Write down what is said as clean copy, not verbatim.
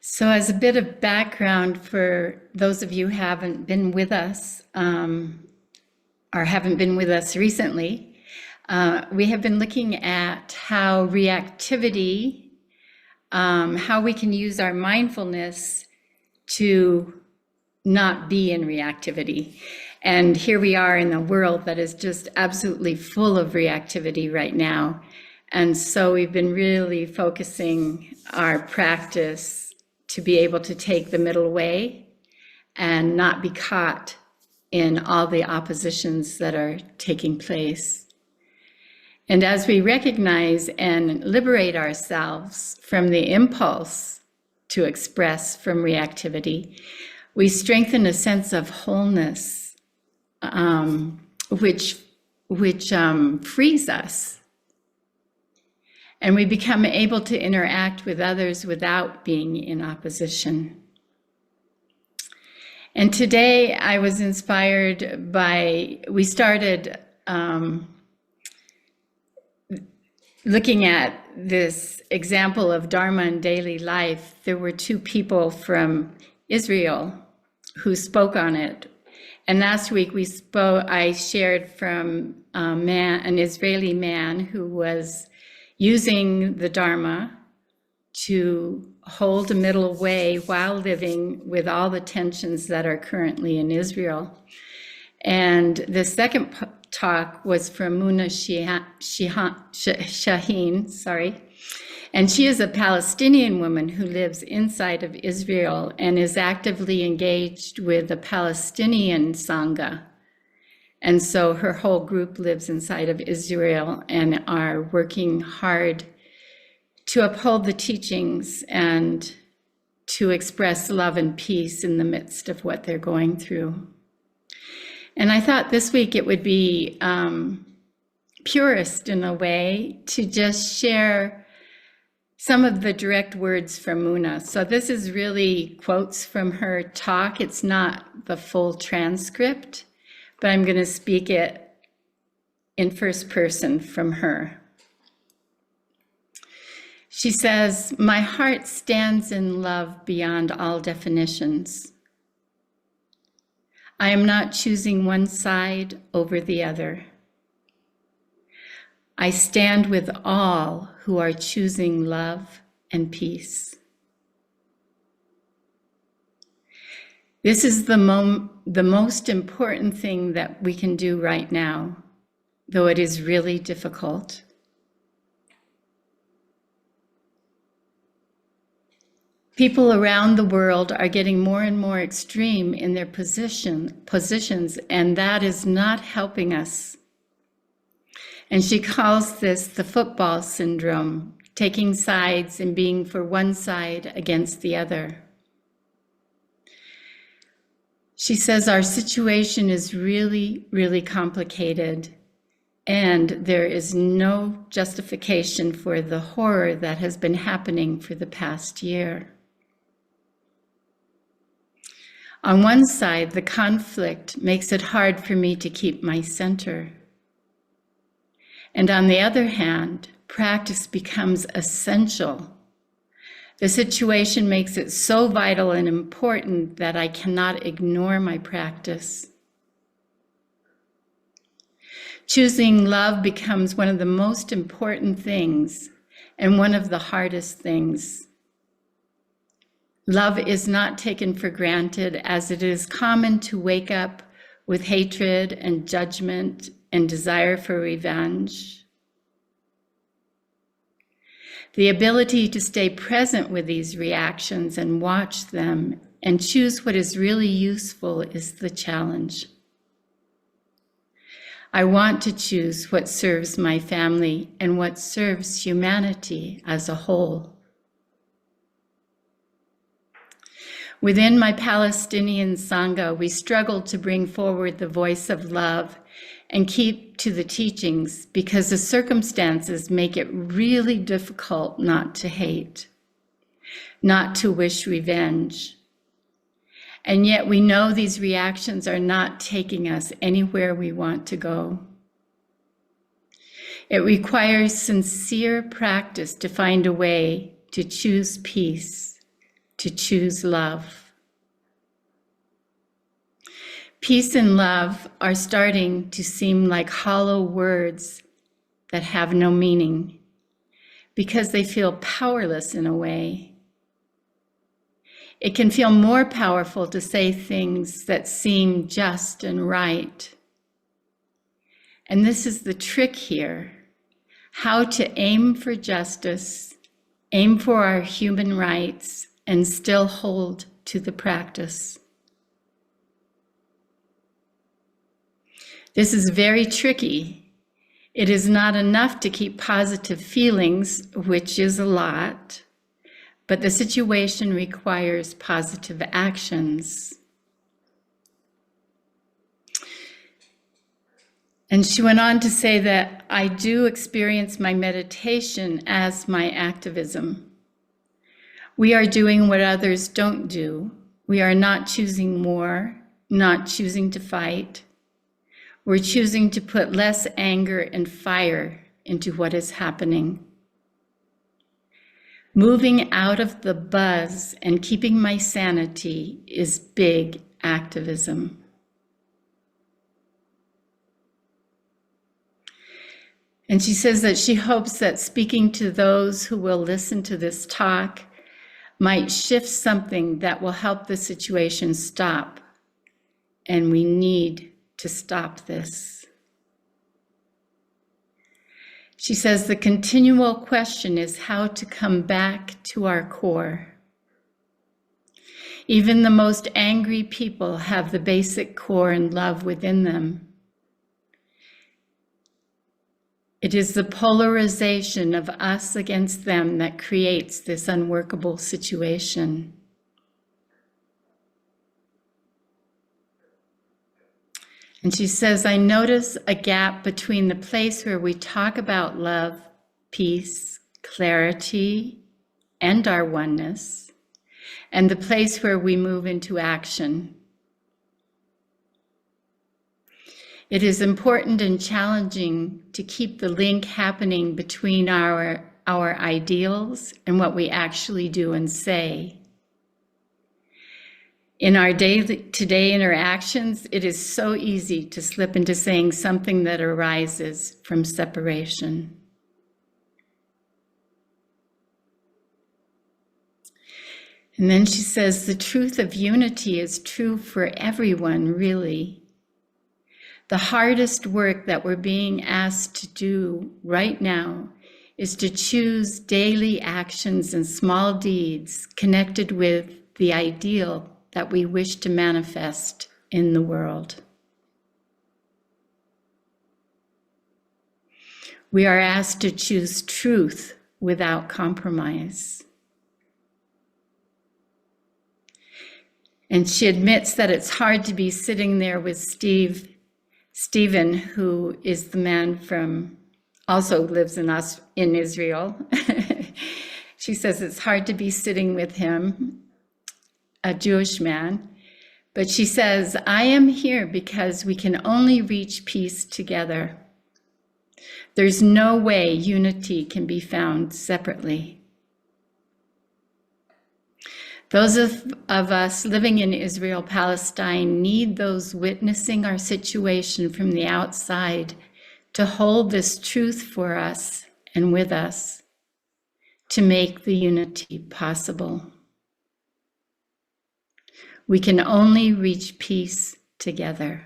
So as a bit of background for those of you who haven't been with us or haven't been with us recently, we have been looking at how reactivity, how we can use our mindfulness to not be in reactivity. And here we are in a world that is just absolutely full of reactivity right now. And so we've been really focusing our practice to be able to take the middle way and not be caught in all the oppositions that are taking place. And as we recognize and liberate ourselves from the impulse to express from reactivity, we strengthen a sense of wholeness, which frees us. And we become able to interact with others without being in opposition. And today I was inspired by, we started looking at this example of Dharma in daily life. There were two people from Israel who spoke on it. And last week I shared from an Israeli man who was using the Dharma to hold a middle way while living with all the tensions that are currently in Israel. And the second talk was from Muna Shaheen, and she is a Palestinian woman who lives inside of Israel and is actively engaged with the Palestinian Sangha. And so her whole group lives inside of Israel and are working hard to uphold the teachings and to express love and peace in the midst of what they're going through. And I thought this week it would be purest in a way to just share some of the direct words from Muna. So this is really quotes from her talk. It's not the full transcript, but I'm going to speak it in first person from her. She says, "My heart stands in love beyond all definitions. I am not choosing one side over the other. I stand with all who are choosing love and peace. This is the most important thing that we can do right now, though it is really difficult. People around the world are getting more and more extreme in their positions, and that is not helping us. And she calls this the football syndrome, taking sides and being for one side against the other. She says our situation is really, really complicated, and there is no justification for the horror that has been happening for the past year. On one side, the conflict makes it hard for me to keep my center. And on the other hand, practice becomes essential. The situation makes it so vital and important that I cannot ignore my practice. Choosing love becomes one of the most important things and one of the hardest things. Love is not taken for granted, as it is common to wake up with hatred and judgment and desire for revenge. The ability to stay present with these reactions and watch them and choose what is really useful is the challenge. I want to choose what serves my family and what serves humanity as a whole. Within my Palestinian Sangha, we struggle to bring forward the voice of love and keep to the teachings because the circumstances make it really difficult not to hate, not to wish revenge. And yet we know these reactions are not taking us anywhere we want to go. It requires sincere practice to find a way to choose peace, to choose love. Peace and love are starting to seem like hollow words that have no meaning because they feel powerless in a way. It can feel more powerful to say things that seem just and right. And this is the trick here, how to aim for justice, aim for our human rights, and still hold to the practice. This is very tricky. It is not enough to keep positive feelings, which is a lot, but the situation requires positive actions. And she went on to say that I do experience my meditation as my activism. We are doing what others don't do. We are not choosing more, not choosing to fight. We're choosing to put less anger and fire into what is happening. Moving out of the buzz and keeping my sanity is big activism. And she says that she hopes that speaking to those who will listen to this talk might shift something that will help the situation stop. And we need to stop this. She says the continual question is how to come back to our core. Even the most angry people have the basic core and love within them. It is the polarization of us against them that creates this unworkable situation. And she says, I notice a gap between the place where we talk about love, peace, clarity, and our oneness, and the place where we move into action. It is important and challenging to keep the link happening between our ideals and what we actually do and say. In our day-to-day interactions, it is so easy to slip into saying something that arises from separation. And then she says, the truth of unity is true for everyone, really. The hardest work that we're being asked to do right now is to choose daily actions and small deeds connected with the ideal that we wish to manifest in the world. We are asked to choose truth without compromise. And she admits that it's hard to be sitting there with Stephen, who is the man also lives in Israel. She says it's hard to be sitting with him, a Jewish man. But she says, I am here because we can only reach peace together. There's no way unity can be found separately. Those of us living in Israel, Palestine, need those witnessing our situation from the outside to hold this truth for us and with us to make the unity possible. We can only reach peace together.